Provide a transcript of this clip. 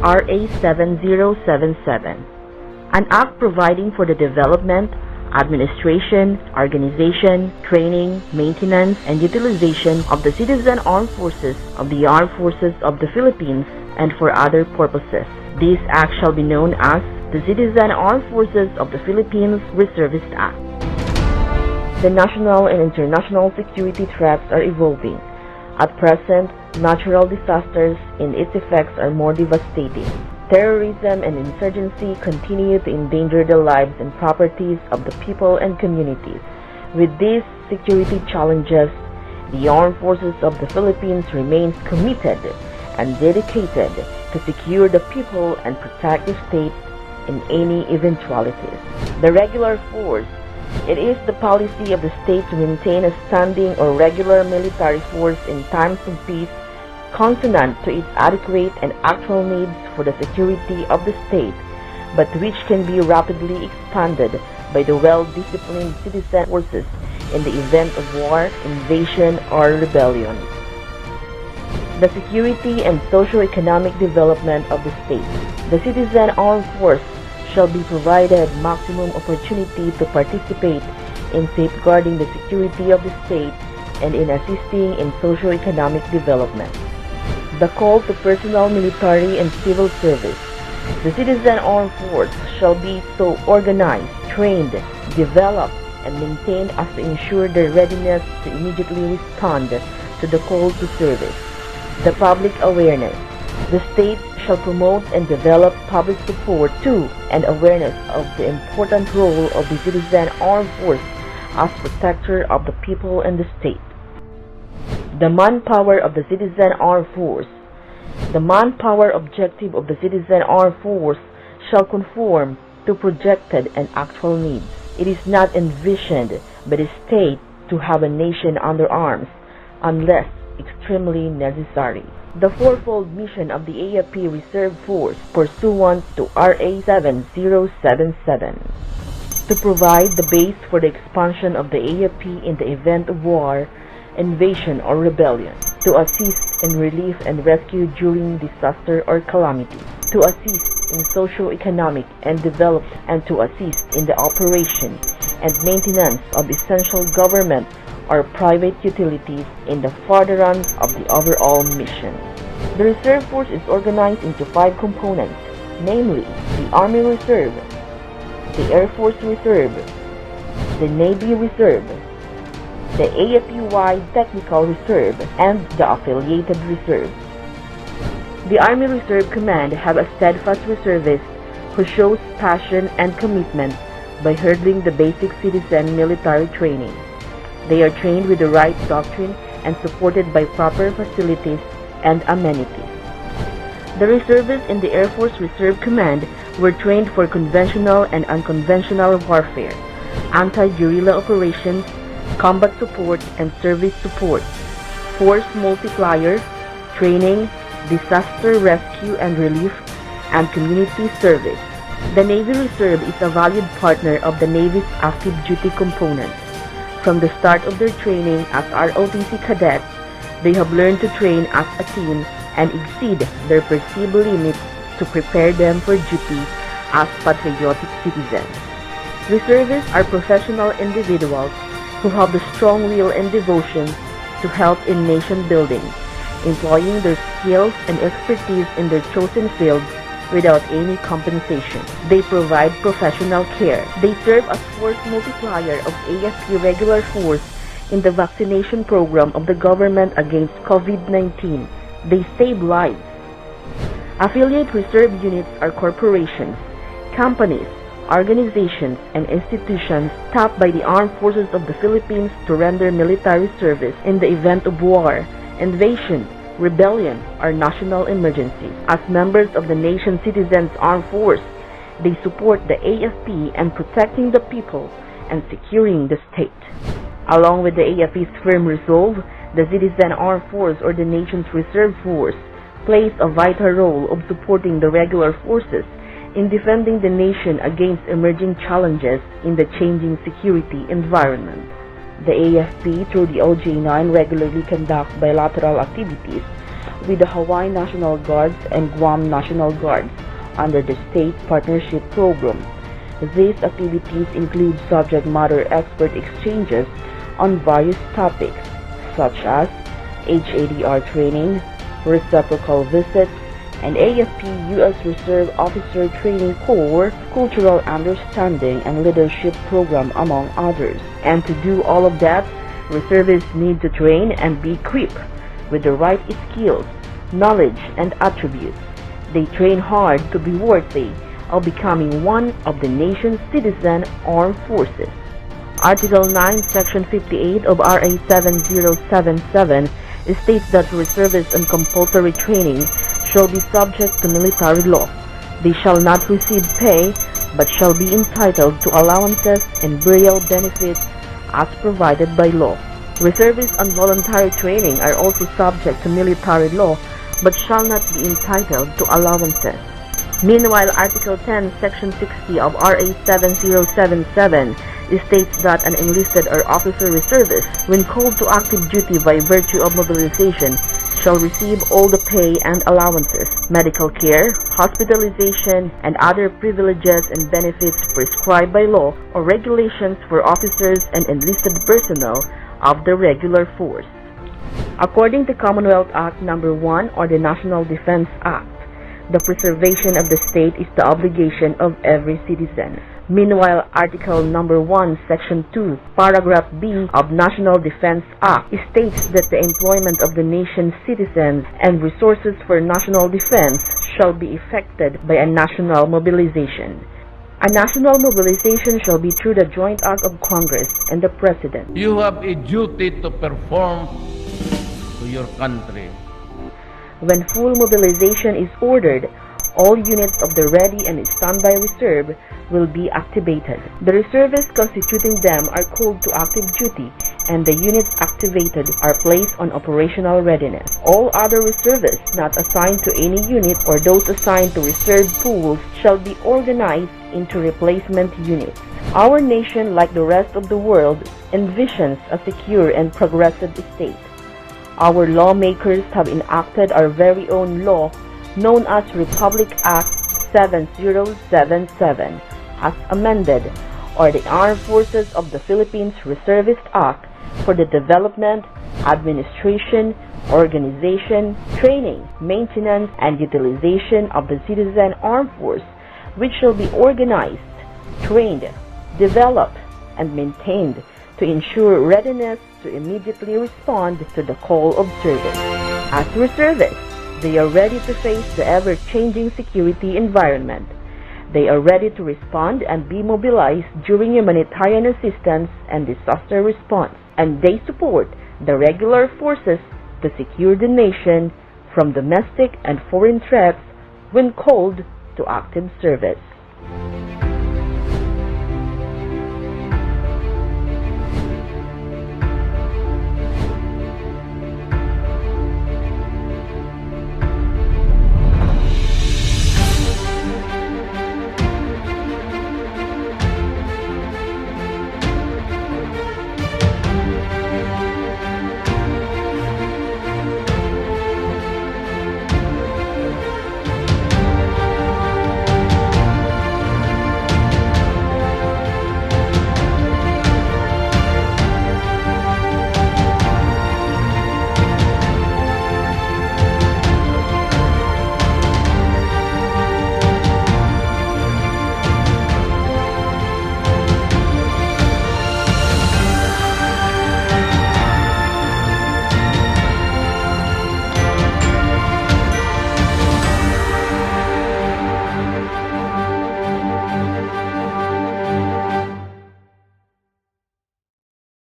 RA 7077, an act providing for the development, administration, organization, training, maintenance, and utilization of the citizen armed forces of the Armed Forces of the Philippines and for other purposes. This act shall be known as the Citizen Armed Forces of the Philippines Reservist Act. The national and international security threats are evolving. At present, natural disasters and its effects are more devastating. Terrorism and insurgency continue to endanger the lives and properties of the people and communities. With these security challenges, the Armed Forces of the Philippines remains committed and dedicated to secure the people and protect the state in any eventualities. The regular force. It is the policy of the state to maintain a standing or regular military force in times of peace consonant to its adequate and actual needs for the security of the state, but which can be rapidly expanded by the well-disciplined citizen forces in the event of war, invasion, or rebellion. The security and socio-economic development of the state. The citizen armed force shall be provided maximum opportunity to participate in safeguarding the security of the state and in assisting in socio-economic development. The call to personal military and civil service. The citizen armed force shall be so organized, trained, developed, and maintained as to ensure their readiness to immediately respond to the call to service. The public awareness. The state shall promote and develop public support to and awareness of the important role of the citizen armed force as protector of the people and the state. The manpower of the citizen armed force. The manpower objective of the citizen armed force shall conform to projected and actual needs. It is not envisioned by the state to have a nation under arms unless extremely necessary. The fourfold mission of the AFP Reserve Force pursuant to RA 7077. To provide the base for the expansion of the AFP in the event of war, invasion, or rebellion. To assist in relief and rescue during disaster or calamity. To assist in socio-economic and development, and to assist in the operation and maintenance of essential government or private utilities in the furtherance of the overall mission. The Reserve Force is organized into 5 components, namely the Army Reserve, the Air Force Reserve, the Navy Reserve, the AFP-wide Technical Reserve, and the Affiliated Reserve. The Army Reserve Command have a steadfast reservist who shows passion and commitment by hurdling the basic citizen military training. They are trained with the right doctrine and supported by proper facilities and amenities. The reservists in the Air Force Reserve Command were trained for conventional and unconventional warfare, anti-guerrilla operations, combat support and service support, force multiplier, training, disaster rescue and relief, and community service. The Navy Reserve is a valued partner of the Navy's active duty component. From the start of their training as ROTC cadets, they have learned to train as a team and exceed their perceived limits to prepare them for duty as patriotic citizens. Reservists are professional individuals who have the strong will and devotion to help in nation building, employing their skills and expertise in their chosen fields without any compensation. They provide professional care. They serve as force multiplier of AFP regular force in the vaccination program of the government against COVID-19. They save lives. Affiliate reserve units are corporations, companies, organizations, and institutions tapped by the Armed Forces of the Philippines to render military service in the event of war, invasion, rebellion, or national emergency. As members of the nation's citizens' armed force, they support the AFP in protecting the people and securing the state. Along with the AFP's firm resolve, the Citizen Armed Force or the nation's reserve force plays a vital role of supporting the regular forces in defending the nation against emerging challenges in the changing security environment. The AFP through the OJ-9 regularly conduct bilateral activities with the Hawaii National Guards and Guam National Guards under the State Partnership Program. These activities include subject matter expert exchanges on various topics, such as HADR training, reciprocal visits, and AFP U.S. Reserve Officer Training Corps Cultural Understanding and Leadership Program, among others. And to do all of that, reservists need to train and be equipped with the right skills, knowledge, and attributes. They train hard to be worthy of becoming one of the nation's citizen armed forces. Article 9, Section 58 of RA 7077 states that reservists on compulsory training shall be subject to military law. They shall not receive pay, but shall be entitled to allowances and burial benefits as provided by law. Reservists on voluntary training are also subject to military law, but shall not be entitled to allowances. Meanwhile, Article 10, Section 60 of RA 7077 states that an enlisted or officer reservist, when called to active duty by virtue of mobilization, shall receive all the pay and allowances, medical care, hospitalization, and other privileges and benefits prescribed by law or regulations for officers and enlisted personnel of the regular force. According to Commonwealth Act No. 1 or the National Defense Act, the preservation of the state is the obligation of every citizen. Meanwhile, Article No. 1, Section 2, Paragraph B of National Defense Act states that the employment of the nation's citizens and resources for national defense shall be effected by a national mobilization. A national mobilization shall be through the joint act of Congress and the President. You have a duty to perform to your country. When full mobilization is ordered, all units of the ready and standby reserve will be activated. The reservists constituting them are called to active duty, and the units activated are placed on operational readiness. All other reservists not assigned to any unit or those assigned to reserve pools shall be organized into replacement units. Our nation, like the rest of the world, envisions a secure and progressive state. Our lawmakers have enacted our very own law, known as Republic Act 7077, as amended, or the Armed Forces of the Philippines Reservist Act, for the development, administration, organization, training, maintenance, and utilization of the citizen armed force, which shall be organized, trained, developed, and maintained to ensure readiness to immediately respond to the call of service. As reservists, they are ready to face the ever-changing security environment. They are ready to respond and be mobilized during humanitarian assistance and disaster response, and they support the regular forces to secure the nation from domestic and foreign threats when called to active service.